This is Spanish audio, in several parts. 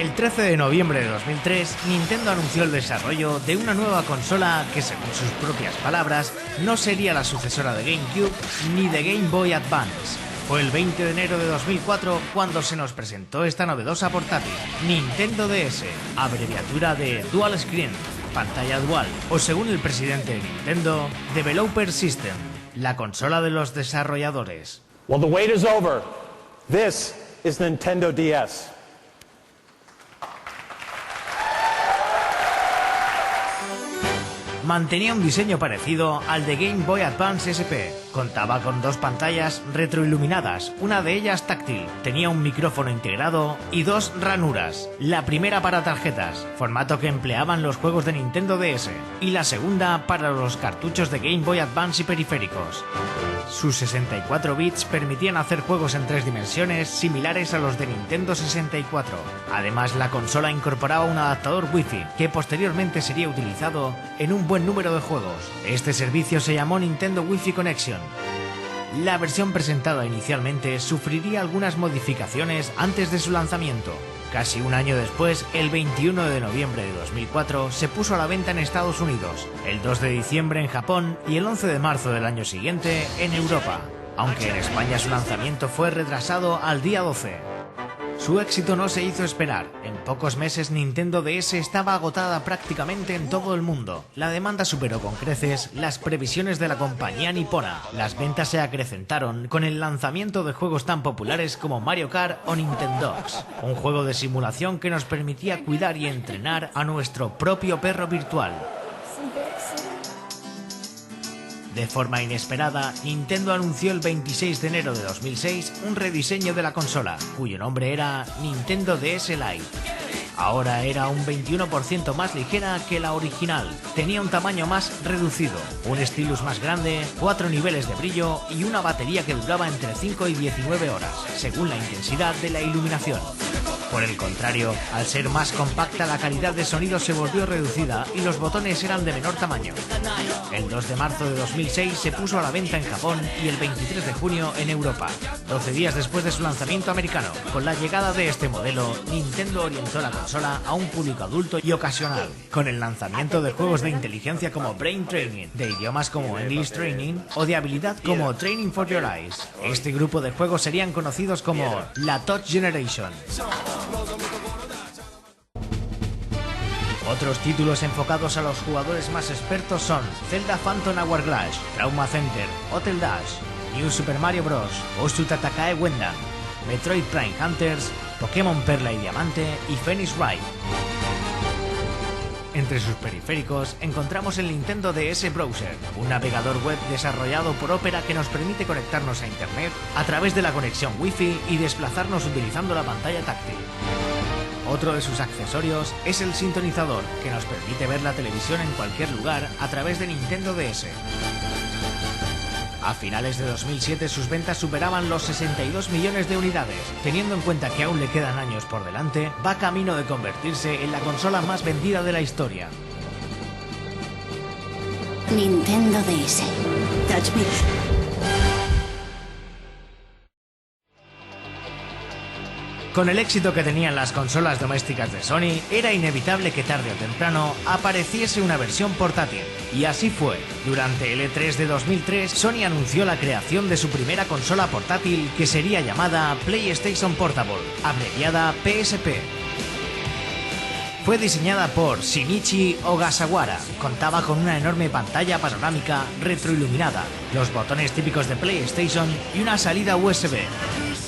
El 13 de noviembre de 2003, Nintendo anunció el desarrollo de una nueva consola que, según sus propias palabras, no sería la sucesora de GameCube ni de Game Boy Advance. Fue el 20 de enero de 2004 cuando se nos presentó esta novedosa portátil, Nintendo DS, abreviatura de Dual Screen, pantalla dual, o según el presidente de Nintendo, Developer System, la consola de los desarrolladores. Well, the wait is over. This is Nintendo DS. Mantenía un diseño parecido al de Game Boy Advance SP. Contaba con dos pantallas retroiluminadas, una de ellas táctil. Tenía un micrófono integrado y dos ranuras. La primera para tarjetas, formato que empleaban los juegos de Nintendo DS, y la segunda para los cartuchos de Game Boy Advance y periféricos. Sus 64 bits permitían hacer juegos en 3 dimensiones similares a los de Nintendo 64. Además, la consola incorporaba un adaptador Wi-Fi que posteriormente sería utilizado en un buen número de juegos. Este servicio se llamó Nintendo Wi-Fi Connection. La versión presentada inicialmente sufriría algunas modificaciones antes de su lanzamiento. Casi un año después, el 21 de noviembre de 2004, se puso a la venta en Estados Unidos, el 2 de diciembre en Japón y el 11 de marzo del año siguiente en Europa, aunque en España su lanzamiento fue retrasado al día 12. Su éxito no se hizo esperar. En pocos meses Nintendo DS estaba agotada prácticamente en todo el mundo. La demanda superó con creces las previsiones de la compañía nipona. Las ventas se acrecentaron con el lanzamiento de juegos tan populares como Mario Kart o Nintendogs, un juego de simulación que nos permitía cuidar y entrenar a nuestro propio perro virtual. De forma inesperada, Nintendo anunció el 26 de enero de 2006 un rediseño de la consola, cuyo nombre era Nintendo DS Lite. Ahora era un 21% más ligera que la original, tenía un tamaño más reducido, un stylus más grande, 4 niveles de brillo y una batería que duraba entre 5 y 19 horas, según la intensidad de la iluminación. Por el contrario, al ser más compacta, la calidad de sonido se volvió reducida y los botones eran de menor tamaño. El 2 de marzo de 2006 se puso a la venta en Japón y el 23 de junio en Europa, 12 días después de su lanzamiento americano. Con la llegada de este modelo, Nintendo orientó la consola a un público adulto y ocasional, con el lanzamiento de juegos de inteligencia como Brain Training, de idiomas como English Training o de habilidad como Training for Your Eyes. Este grupo de juegos serían conocidos como la Touch Generation. Otros títulos enfocados a los jugadores más expertos son Zelda Phantom Hourglass, Trauma Center, Hotel Dash, New Super Mario Bros., Osu Tatakae Wenda, Metroid Prime Hunters, Pokémon Perla y Diamante y Phoenix Wright. Entre sus periféricos encontramos el Nintendo DS Browser, un navegador web desarrollado por Opera que nos permite conectarnos a Internet a través de la conexión Wi-Fi y desplazarnos utilizando la pantalla táctil. Otro de sus accesorios es el sintonizador, que nos permite ver la televisión en cualquier lugar a través de Nintendo DS. A finales de 2007 sus ventas superaban los 62 millones de unidades. Teniendo en cuenta que aún le quedan años por delante, va camino de convertirse en la consola más vendida de la historia. Nintendo DS. Touch me. Con el éxito que tenían las consolas domésticas de Sony, era inevitable que tarde o temprano apareciese una versión portátil. Y así fue. Durante el E3 de 2003, Sony anunció la creación de su primera consola portátil que sería llamada PlayStation Portable, abreviada PSP. Fue diseñada por Shinichi Ogasawara. Contaba con una enorme pantalla panorámica retroiluminada, los botones típicos de PlayStation y una salida USB.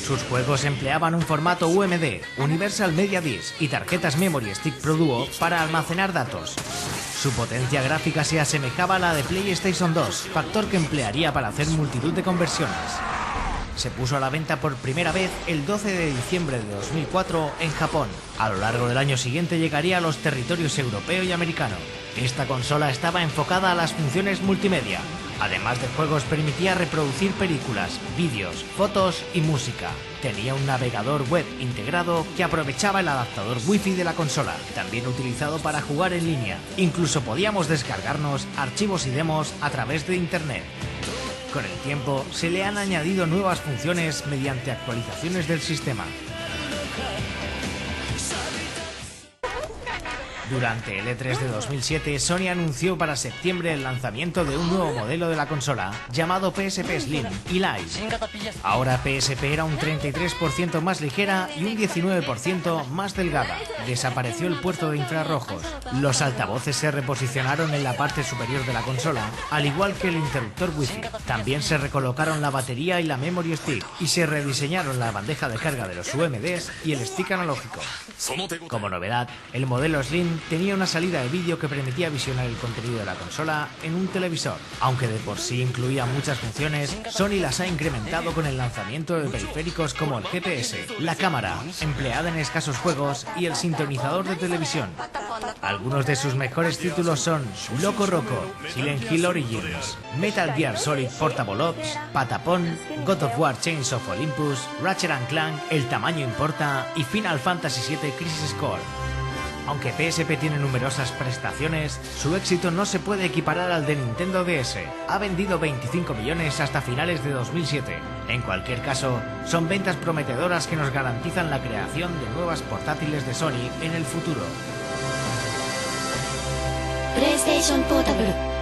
Sus juegos empleaban un formato UMD, Universal Media Disc, y tarjetas Memory Stick Pro Duo para almacenar datos. Su potencia gráfica se asemejaba a la de PlayStation 2, factor que emplearía para hacer multitud de conversiones. Se puso a la venta por primera vez el 12 de diciembre de 2004 en Japón. A lo largo del año siguiente llegaría a los territorios europeo y americano. Esta consola estaba enfocada a las funciones multimedia. Además de juegos, permitía reproducir películas, vídeos, fotos y música. Tenía un navegador web integrado que aprovechaba el adaptador Wi-Fi de la consola, también utilizado para jugar en línea. Incluso podíamos descargarnos archivos y demos a través de Internet. Con el tiempo, se le han añadido nuevas funciones mediante actualizaciones del sistema. Durante el E3 de 2007, Sony anunció para septiembre el lanzamiento de un nuevo modelo de la consola llamado PSP Slim y Lite. Ahora PSP era un 33% más ligera y un 19% más delgada. Desapareció el puerto de infrarrojos. Los altavoces se reposicionaron en la parte superior de la consola, al igual que el interruptor Wi-Fi. También se recolocaron la batería y la memory stick y se rediseñaron la bandeja de carga de los UMDs y el stick analógico. Como novedad, el modelo Slim tenía una salida de vídeo que permitía visionar el contenido de la consola en un televisor. Aunque de por sí incluía muchas funciones, Sony las ha incrementado con el lanzamiento de periféricos como el GPS, la cámara, empleada en escasos juegos, y el sintonizador de televisión. Algunos de sus mejores títulos son Loco Roco, Silent Hill Origins, Metal Gear Solid Portable Ops, Patapon, God of War Chains of Olympus, Ratchet & Clank, El tamaño importa y Final Fantasy VII Crisis Core. Aunque PSP tiene numerosas prestaciones, su éxito no se puede equiparar al de Nintendo DS. Ha vendido 25 millones hasta finales de 2007. En cualquier caso, son ventas prometedoras que nos garantizan la creación de nuevas portátiles de Sony en el futuro. PlayStation Portable